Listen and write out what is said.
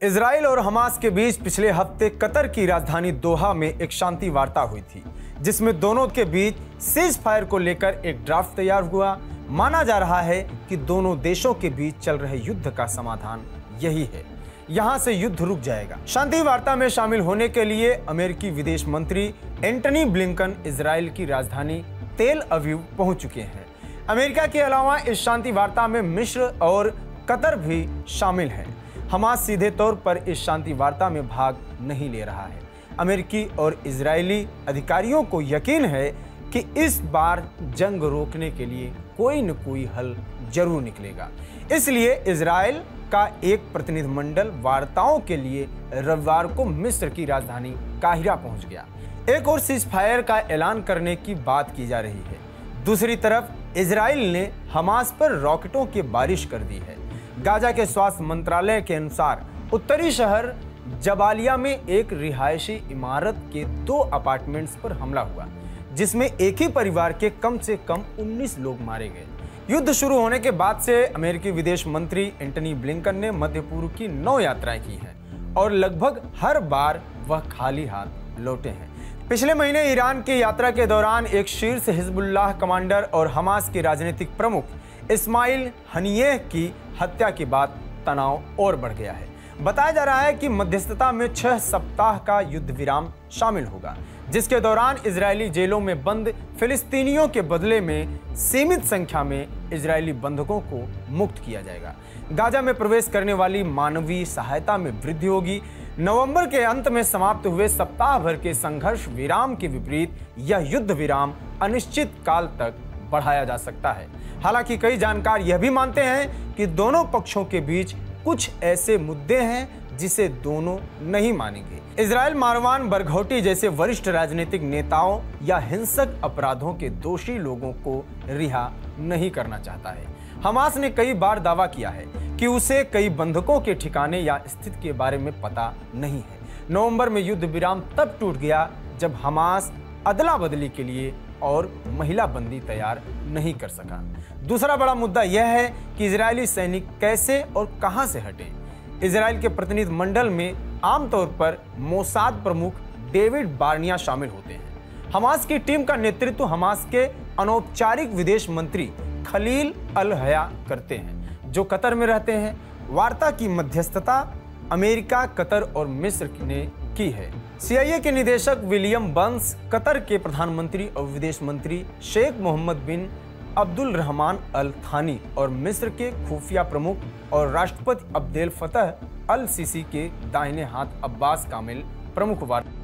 Israel और Hamas के बीच पिछले हफ्ते कतर की राजधानी दोहा में एक शांति वार्ता हुई थी, जिसमें दोनों के बीच सीज फायर को लेकर एक ड्राफ्ट तैयार हुआ। माना जा रहा है कि दोनों देशों के बीच चल रहे युद्ध का समाधान यही है, यहां से युद्ध रुक जाएगा। शांति वार्ता में शामिल होने के लिए अमेरिकी विदेश मंत्री एंटनी ब्लिंकन इजराइल की राजधानी तेल अवीव पहुंच चुके हैं। अमेरिका के अलावा इस शांति वार्ता में मिस्र और कतर भी शामिल हैं। हमास सीधे तौर पर इस शांति वार्ता में भाग नहीं ले रहा है। अमेरिकी और इजरायली अधिकारियों को यकीन है कि इस बार जंग रोकने के लिए कोई न कोई हल जरूर निकलेगा। इसलिए इजराइल का एक प्रतिनिधिमंडल वार्ताओं के लिए रविवार को मिस्र की राजधानी काहिरा पहुंच गया। एक और सीज फायर का ऐलान करने की बात की जा रही है। दूसरी तरफ इजराइल ने हमास पर रॉकेटों की बारिश कर दी है। गाजा के स्वास्थ्य मंत्रालय के अनुसार उत्तरी शहर जबालिया में एक रिहायशी इमारत के 2 अपार्टमेंट्स पर हमला हुआ, जिसमें एक ही परिवार के कम से कम 19 लोग मारे गए। युद्ध शुरू होने के बाद से अमेरिकी विदेश मंत्री एंटनी ब्लिंकन ने मध्य पूर्व की 9 यात्राएं की हैं और लगभग हर बार वह खाली हाथ लौटे हैं। पिछले महीने ईरान की यात्रा के दौरान एक शीर्ष हिजबुल्लाह कमांडर और हमास के राजनीतिक प्रमुख इस्माइल हनियेह की हत्या के बाद तनाव और बढ़ गया है। बताया जा रहा है कि मध्यस्थता में 6 सप्ताह का युद्ध विराम शामिल होगा, जिसके दौरान इजरायली जेलों में बंद फिलिस्तीनियों के बदले में सीमित संख्या में इजरायली बंधकों को मुक्त किया जाएगा। गाजा में प्रवेश करने वाली मानवीय सहायता में वृद्धि होगी। नवंबर के अंत में समाप्त हुए सप्ताह भर के संघर्ष विराम के विपरीत यह युद्ध विराम अनिश्चित काल तक बढ़ाया जा सकता है। हालांकि कई जानकार यह भी मानते हैं कि दोनों पक्षों के बीच कुछ ऐसे मुद्दे हैं जिसे दोनों नहीं मानेंगे। इजराइल मारवान बरघौटी जैसे वरिष्ठ राजनीतिक नेताओं या हिंसक अपराधों के दोषी लोगों को रिहा नहीं करना चाहता है। हमास ने कई बार दावा किया है कि उसे कई बंधकों के ठिकाने या स्थिति के बारे में पता नहीं है। नवंबर में युद्ध विराम तब टूट गया जब हमास अदला बदली के लिए और महिला बंदी तैयार नहीं कर सका। दूसरा बड़ा मुद्दा यह है कि इजरायली सैनिक कैसे और कहां से हटे। इजराइल के प्रतिनिधि मंडल में आमतौर पर मोसाद प्रमुख डेविड बार्निया शामिल होते हैं। हमास की टीम का नेतृत्व हमास के अनौपचारिक विदेश मंत्री खलील अल हया करते हैं, जो कतर में रहते हैं। वार्ता की मध्यस्थता अमेरिका, कतर और मिस्र ने की है। CIA के निदेशक विलियम बंस, कतर के प्रधानमंत्री और विदेश मंत्री शेख मोहम्मद बिन अब्दुल रहमान अल थानी और मिस्र के खुफिया प्रमुख और राष्ट्रपति अब्देल फतह अल सीसी के दाहिने हाथ अब्बास कामिल प्रमुख वार्ता